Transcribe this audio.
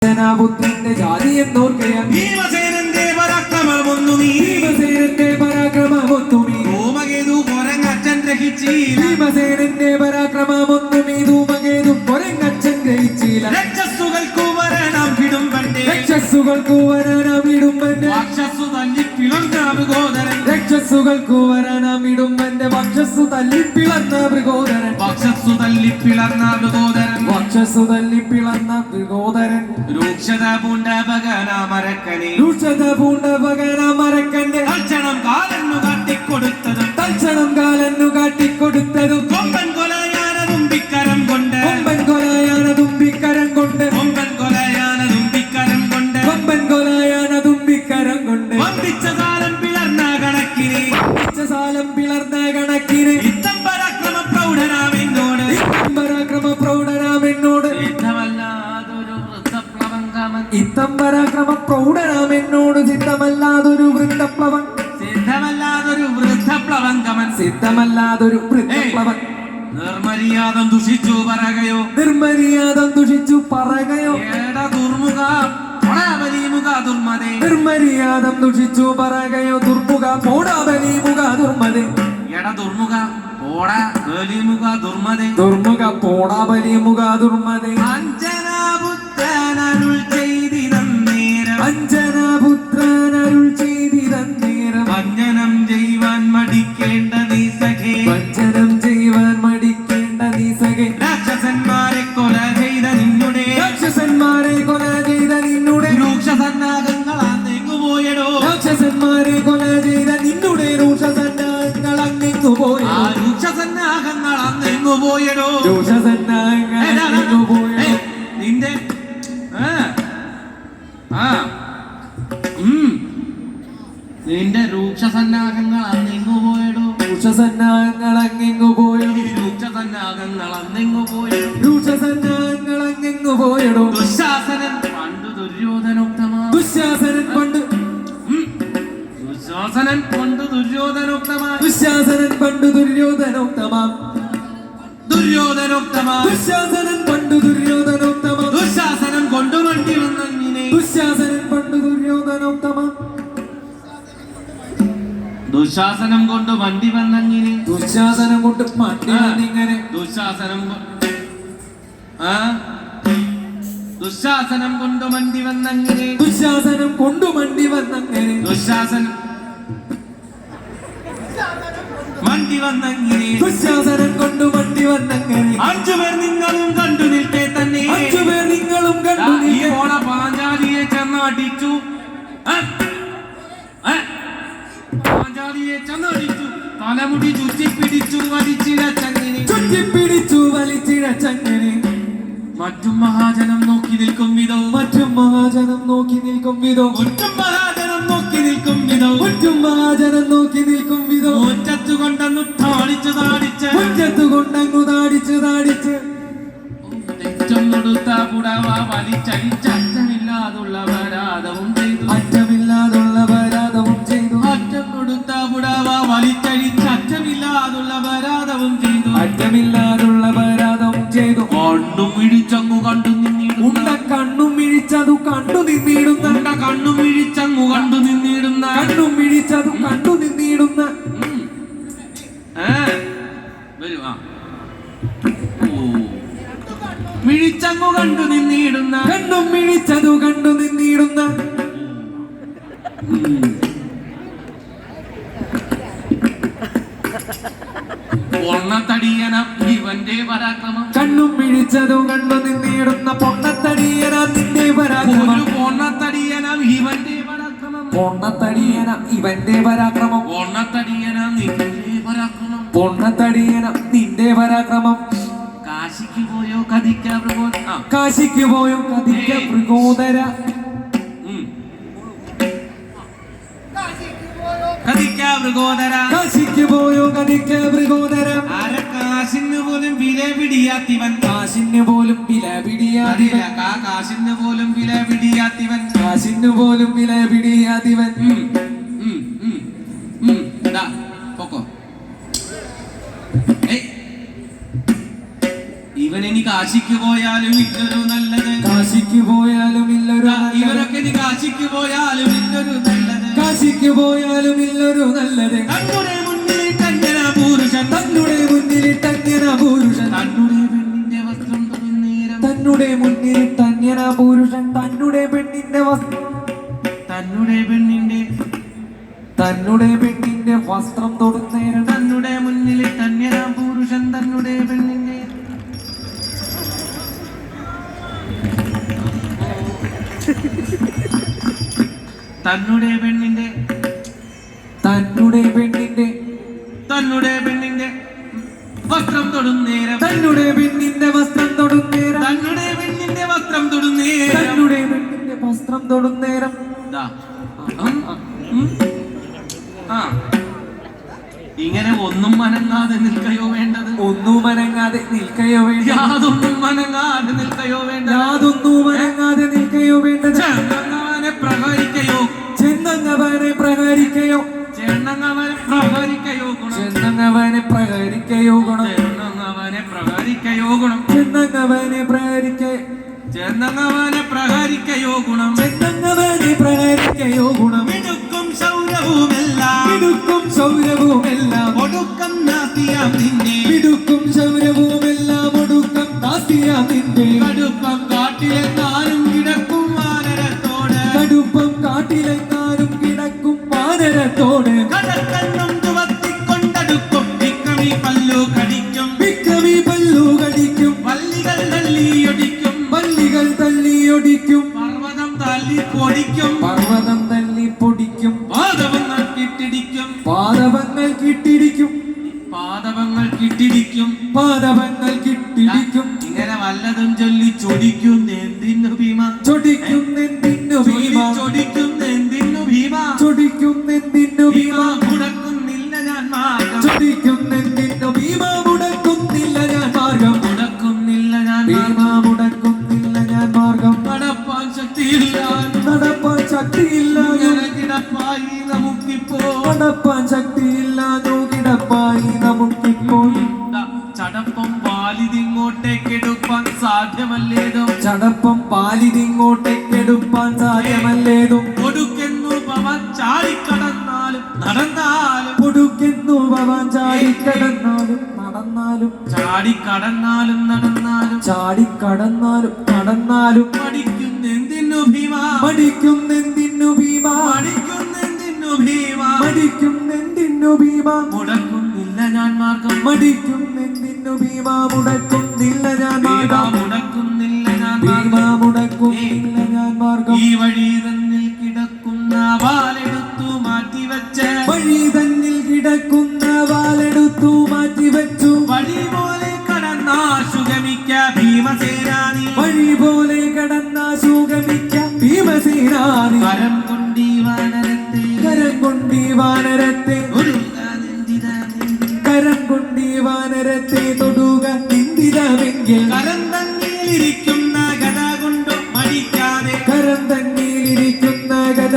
പുത്രന്റെ ജാതി എന്നോർക്കയാൽ ഭീമസേനന്റെ പരാക്രമമൊന്നു നീ ഭീമസേനന്റെ പരാക്രമമൊന്നുമീ ധൂമകേതു കൊരങ്ങച്ചൻ ഗ്രഹിച്ചീല ഭീമസേനന്റെ പരാക്രമമൊന്നും ഈ ധൂമകേതു കൊരങ്ങച്ചൻ ഗ്രഹിച്ചില്ല രക്ഷസുകൾക്കു വരണം വിടുമ്പന്റെ രക്ഷസുകൾക്കു വരാനാം ഇടുമ്പന്റെ വക്ഷസ്സു തല്ലി പിളർന്ന മൃഗോദരൻ രക്ഷസുകൾക്കു വരാനാം ഇടുമ്പന്റെ വക്ഷസ്സു തല്ലി പിളർന്ന മൃഗോദരൻ വക്ഷസ്സു തല്ലി പിളർന്ന മൃഗോദരൻ വക്ഷസ്സു തല്ലി പിളർന്ന മൃഗോദരൻ രൂക്ഷത പൂണ്ട പകനാമരക്കനെ രൂക്ഷത പൂണ്ട പകനാമരക്കന്റെ തൽക്ഷണം കാലന്നു കാട്ടിക്കൊടുത്തതും തൽക്ഷണം കാലന്നു കാട്ടിക്കൊടുത്തതും കൊമ്പൻ കൊലയാനതും പിക്കരം കൊണ്ട് കൊമ്പൻ കൊലയാനതും പിക്കരം കൊണ്ട് കൊമ്പൻ കൊലയാനതും പിക്കരം കൊണ്ട് കൊമ്പൻ കൊലയാനതും പിക്കരം കൊണ്ട് വമ്പിച്ച കാലം പിളർന്ന കണക്കിന് വമ്പിച്ച കാലം പിളർന്ന കണക്കിന് ഇത്തം പരാക്രമ പ്രൗഢനാമെന്നോട് പരാക്രമ പ്രൗഢനാമെന്നോട് സിദ്ധമല്ലാതൊരു വൃദ്ധപ്ലവങ്കമൻ ഇത്തം പരാക്രമ പ്രൗഢനാമെന്നോട് സിദ്ധമല്ലാതൊരു വൃദ്ധപ്ലവൻ സിദ്ധമല്ലാതൊരു വൃദ്ധപ്ലവങ്കമൻ സിദ്ധമല്ലാതൊരു വൃദ്ധപ്ലവൻ നിർമര്യാദം ദുഷിച്ചു പറകയോ നിർമര്യാദം ദുഷിച്ചു പറകയോ ഏട ദുർമുഖ ബലിമുഖ ദുർമതേ നിർമര്യാദം ദുഷിച്ചു പറകയോ ദുർമുഖ പോടാബലിമുഖ ദുർമതേ എട ദുർമുഖ ഓട ബലിമുഖ ദുർമതേ ദുർമുഖ പോടാബലിമുഖ ദുർമതേ അഞ്ജനാപുത്രനരുൾ ചെയ്തിതന്നേരം അഞ്ജനാപുത്രനരുൾ ചെയ്തിതന്നേരം വഞ്ചനം ചെയ്യുവാൻ മടിക്കേണ്ട നീ സഖേ വഞ്ചനം ചെയ്യുവാൻ മടിക്കേണ്ട നീ സഖേ രാക്ഷസന്മാരെ കൊല ചെയ്ത നിന്നുടെ രാക്ഷസന്മാരെ കൊല ചെയ്ത നിന്നുടെ രൂക്ഷസന്നാഗങ്ങളാന്നെങ്ങുപോയടോ രാക്ഷസന്മാരെ കൊല ചെയ്ത നിന്നുടെ രൂക്ഷസന്നാഹങ്ങൾ അങ്ങെങ്ങുപോയി ആ രൂക്ഷസന്നാഗങ്ങളാന്നെങ്ങുപോയടോ രൂക്ഷസന്നാഹങ്ങൾ അങ്ങെങ്ങുപോയി നിന്റെ നിന്റെ രൂക്ഷസന്നാഗങ്ങൾ അന്നെങ്ങുപോയടോ രൂക്ഷസന്നാഹങ്ങൾ അങ്ങെങ്ങുപോയി രൂക്ഷസന്നാഗങ്ങൾ അന്നെങ്ങുപോയടോ രൂക്ഷസന്നാഹങ്ങൾ അങ്ങെങ്ങുപോയടോ ദുശാസനൻ പണ്ട് ദുര്യോധനോക്തമാ ദുശാസനൻ പണ്ട് ദുശാസനൻ പണ്ട് ദുര്യോധനോക്തമാ ദുശാസനൻ പണ്ട് ദുര്യോധനോക്തമാ ദുര്യോധനോക്തമാ ദുശാസനൻ പണ്ട് ദുര്യോധനോക്തമാ ദുശാസനം കൊണ്ടു വണ്ടി വന്നിനെ ദുശാസനൻ പണ്ട് ദുര്യോധനോക്തമാ ദുശാസനം കൊണ്ട് വണ്ടി വന്നങ്ങിനെ ദുശാസനം കൊണ്ട് മണ്ടിങ്ങനെ ദുശാസനം ദുശാസനം കൊണ്ട് വണ്ടി വന്നങ്ങിനെ ദുശാസനം കൊണ്ടു മണ്ടി വന്നങ്ങനെ ദുശാസനം മണ്ടി വന്നങ്ങിനെ ദുശാസനം കൊണ്ടു മണ്ടി വന്നങ്ങനെ 5 പേർ നിങ്ങളും കണ്ടു നിൽക്കേ തന്നെ 5 പേർ നിങ്ങളും കണ്ടു ഈ ഓണ പാഞ്ചാലിയെ ചെന്നടിച്ചു പാഞ്ചാലിയെ ചെന്നടിച്ചു തലമുടി ചുറ്റിപ്പിടിച്ചു വലിച്ചിഴച്ചങ്ങനെ ചുറ്റിപ്പിടിച്ചു വലിച്ചിഴച്ചങ്ങനെ മറ്റും മഹാജനം നോക്കി നിൽക്കും വിധം മറ്റും മഹാജനം നോക്കി നിൽക്കും വിധം ഒറ്റും മഹാജനം നോക്കി നിൽക്കും വിധം മറ്റും മഹാജനം നോക്കി നിൽക്കും വിധം ഒറ്റത്തു കൊണ്ടങ്ങു താടിച്ചു താടിച്ച് മുറ്റത്തു കൊണ്ടങ്ങു താടിച്ച് താടിച്ച് തെറ്റം കൊടുത്ത പുടവ വലിച്ചഴിച്ച് അറ്റമില്ലാതുള്ള പരാതവും ചെയ്തു അറ്റമില്ലാതുള്ള പരാതവും ചെയ്തു അറ്റം കൊടുത്ത പുടവ വലിച്ചഴിച്ച് അറ്റമില്ലാതുള്ള പരാതവും ചെയ്തു അറ്റമില്ലാതുള്ള പരാതവും ചെയ്തു കണ്ണും ഇടിച്ചങ്ങു കണ്ടു നിന്നിടുന്ന ഉണ്ട കണ്ണും മിഴിച്ചതു കണ്ടു നിന്നിടുന്ന ഉണ്ട കണ്ണും ഇഴിച്ചങ്ങു കണ്ടു നിന്നിടുന്ന കണ്ണും മിഴിച്ചതു കണ്ടു നിന്നിടുന്ന വരുവാ മിഴിച്ചങ്ങു കണ്ടു നിന്നിടുന്ന കണ്ണും മിഴിച്ചതു കണ്ടു നിന്നിടുന്ന പൊണ്ണത്തടിയന ഇവന്റെ പരാക്രമം കണ്ണും മിഴിച്ചതു കണ്ടു നിന്നിടുന്ന പൊണ്ണത്തടിയന നിന്റെ പരാക്രമം ഒരു പൊണ്ണത്തടിയന ഇവന്റെ പരാക്രമം പൊണ്ണത്തടിയന ഇവന്റെ പരാക്രമം പൊണ്ണത്തടിയന നിന്റെ പരാക്രമം പൊണ്ണത്തടിയന നിന്റെ പരാക്രമം കാശിക്ക് പോയോ കതിക്ക കാശിക്ക് പോയോ കതിക്ക മൃഗോദര കതിക്ക മൃഗോദര കാശിക്ക് പോയോ കതിക്ക മൃഗോദര കാശിന് പോലും വില പിടിയാത്തിവൻ കാശിന് പോലും വില പിടിയാതിവൻ കാശിന് പോലും വില പിടിയാത്തിവൻ കാശിന് പോലും വില പിടിയാതിവൻ പൊക്കോ ഇവൻ ഇനി കാശിക്ക് പോയാലും ഇല്ലൊരു നല്ലത് കാശിക്ക് പോയാലും ഇല്ലൊരു നല്ലത്. ഇവരൊക്കെ ഇനി കാശിക്ക് പോയാലും ഇല്ലൊരു നല്ലത്. കാശിക്ക് പോയാലും ഇല്ലൊരു നല്ലത്. കണ്ണുടെ മുന്നിലിട്ടങ്ങനെ പുരുഷൻ, തന്നുടെ മുന്നിലിട്ടന്യന പുരുഷൻ, കണ്ണുടെ പെണ്ണിന്റെ വസ്ത്രം തൊടുന്നേരം, തന്നുടെ മുന്നിലിട്ടന്യന പുരുഷൻ, തന്നുടെ പെണ്ണിന്റെ വസ്ത്രം, തന്നുടെ പെണ്ണിന്റെ വസ്ത്രം തൊടുന്നേരം, തന്നുടെ മുന്നിലിട്ടന്യന പുരുഷൻ, തന്നുടെ പെണ്ണിന്റെ തന്നുടെ പെണ്ണിന്റെ തന്നുടെ പെണ്ണിന്റെ തന്നുടെ പെണ്ണിന്റെ വസ്ത്രം തൊടുന്നേരം, തന്നുടെ പെണ്ണിന്റെ വസ്ത്രം തൊടുന്നേരം, തന്നുടെ പെണ്ണിന്റെ വസ്ത്രം തൊടുന്നേരം, തന്നുടെ പെണ്ണിന്റെ വസ്ത്രം തൊടുന്നേരം. ദാ. ആ ഇങ്ങനെ ഒന്നും മനങ്ങാതെ നിൽക്കയോ വേണ്ടത്, ഒന്നും അനങ്ങാതെ നിൽക്കയോ വേണ്ടത്, യാതൊന്നും മനങ്ങാതെ നിൽക്കയോ വേണ്ടത്, യാതൊന്നും അനങ്ങാതെ നിൽക്കയോ വേണ്ടത്. ചെന്നങ്ങവനെ പ്രഹരിക്കയോ, ചെന്നങ്ങവനെ പ്രഹരിക്കയോ, ചെന്നങ്ങവനെ പ്രഹരിക്കയോ ഗുണം, ചെന്നങ്ങവനെ പ്രഹരിക്കയോ ഗുണം, ചെന്നങ്ങവനെ പ്രഹരിക്കയോ ഗുണം, ചെന്നങ്ങവനെ പ്രഹരിക്കയോ, ചെന്നങ്ങവനെ പ്രഹരിക്കയോ ഗുണം, ചെന്നങ്ങവനെ പ്രഹരിക്കയോ ഗുണം. മിടുക്കും ശൗര്യവുമെല്ലാം, മിടുക്കും സൗരവുമെല്ലാം, ഒടുക്കം നാസ്തിയാം നിന്നെ, മിടുക്കും സൗരവുമെല്ലാം, ഒടുക്കം നാസ്തിയാം നിന്റെ. കടുപ്പം കാട്ടിലെങ്ങാനും കിടക്കും വാനരത്തോട്, കടുപ്പം കാട്ടിലെങ്ങാനും കിടക്കും വാനരത്തോട്, കടക്കണ്ണം ചുവത്തിക്കൊണ്ടടുക്കും വിക്രമി പല്ലു കടിക്കും, വിക്രമി പല്ലു കടിക്കും, വള്ളികൾ തള്ളിയൊടിക്കും, പല്ലികൾ തല്ലിയൊടിക്കും, പർവ്വതം തല്ലി പൊടിക്കും, പർവ്വതം തല്ലി പൊടിക്കും, പാദവങ്ങൾ കിട്ടിടിക്കും, പാദവങ്ങൾ കിട്ടിടിക്കും, പാദവങ്ങൾ കിട്ടിടിക്കും, പാദവങ്ങൾ കിട്ടിടിക്കും. ഇങ്ങനെ വല്ലതും ചൊല്ലി ചൊടിക്കും എന്തിനു ഭീമ, ചൊടിക്കും നെന്തിന്നു ഭീമ, ചൊടിക്കും എന്തിനു ഭീമ, ചൊടിക്കും നെന്തിന്നു ഭീമ, മുടക്കുന്നില്ല ഞാൻ മാർഗം, ചൊടിക്കും നെന്തിന്നു ഭീമ, മുടക്കുന്നില്ല ഞാൻ മാർഗം, മുടക്കുന്നില്ല ഞാൻ ഭീമ മുടക്കുന്നില്ല ഞാൻ മാർഗം. നടപ്പാൻ ശക്തിയില്ല, നടപ്പാൻ ശക്തിയില്ല, ഇങ്ങനെ കിടപ്പായി നമുക്കിപ്പോ, നടപ്പാൻ ശക്തിയില്ല, കിടപ്പായി നമുക്കിപ്പോൾ. ചടപ്പം വാലിതിങ്ങോട്ടേക്കെടുപ്പാൻ സാധ്യമല്ലേതോ, ചടപ്പം പാലിതിങ്ങോട്ടേക്കെടുപ്പാൻ സാധ്യമല്ലേതും, ഒടുക്കെന്നു പവൻ ചാടിക്കടന്നാലും നടന്നാലും, കൊടുക്കുന്നു ഭവാൻ ചാടിക്കടന്നാലും നടന്നാലും, ചാടിക്കടന്നാലും നടന്നാലും, ചാടിക്കടന്നാലും നടന്നാലും, പഠിക്കുന്നെന്തിനു ഭീമ, മടിക്കുന്നെന്തിന്നു ഭീമ, പഠിക്കുന്നെന്തിനു ഭീമ, മടിക്കുന്നെന്തിന്നു ഭീമ, മുടക്കുന്നില്ല ഞാൻ മാർഗം, മടിക്കുന്നെന്തിന്നു ഭീമ, മുടക്കുന്നില്ല ഞാൻ ഭീമ മാർഗം, മുടക്കുന്നില്ല ഞാൻ ഭീമ മാർഗം, മുടക്കുന്നില്ല ഞാൻ മാർഗം. ഈ വഴി തന്നിൽ കിടക്കുന്ന വാലെടുത്തു മാറ്റിവെച്ച്, വഴി തന്നിൽ കിടക്കുന്ന വാലെടുത്തു മാറ്റിവെച്ചു, വഴി പോലെ കടന്നാ സുഗമിക്ക ഭീമസേനാനി, വഴി പോലെ കടന്ന സുഗമിക്ക ഭീമസേനാനി. കരം കൊണ്ടീ വാനരത്തെ, കരം കൊണ്ടീ വാനരത്തെ, ഒരു നെഞ്ചിതാ നെഞ്ചിൽ, കരം കൊണ്ടീ വാനരത്തെ തൊടുക നിന്ദിതമെങ്കിൽ, കരം തന്നിലിരിക്കുന്ന ഗത കൊണ്ടു മടിക്കാതെ, കരം തന്നിലിരിക്കുന്ന ഗത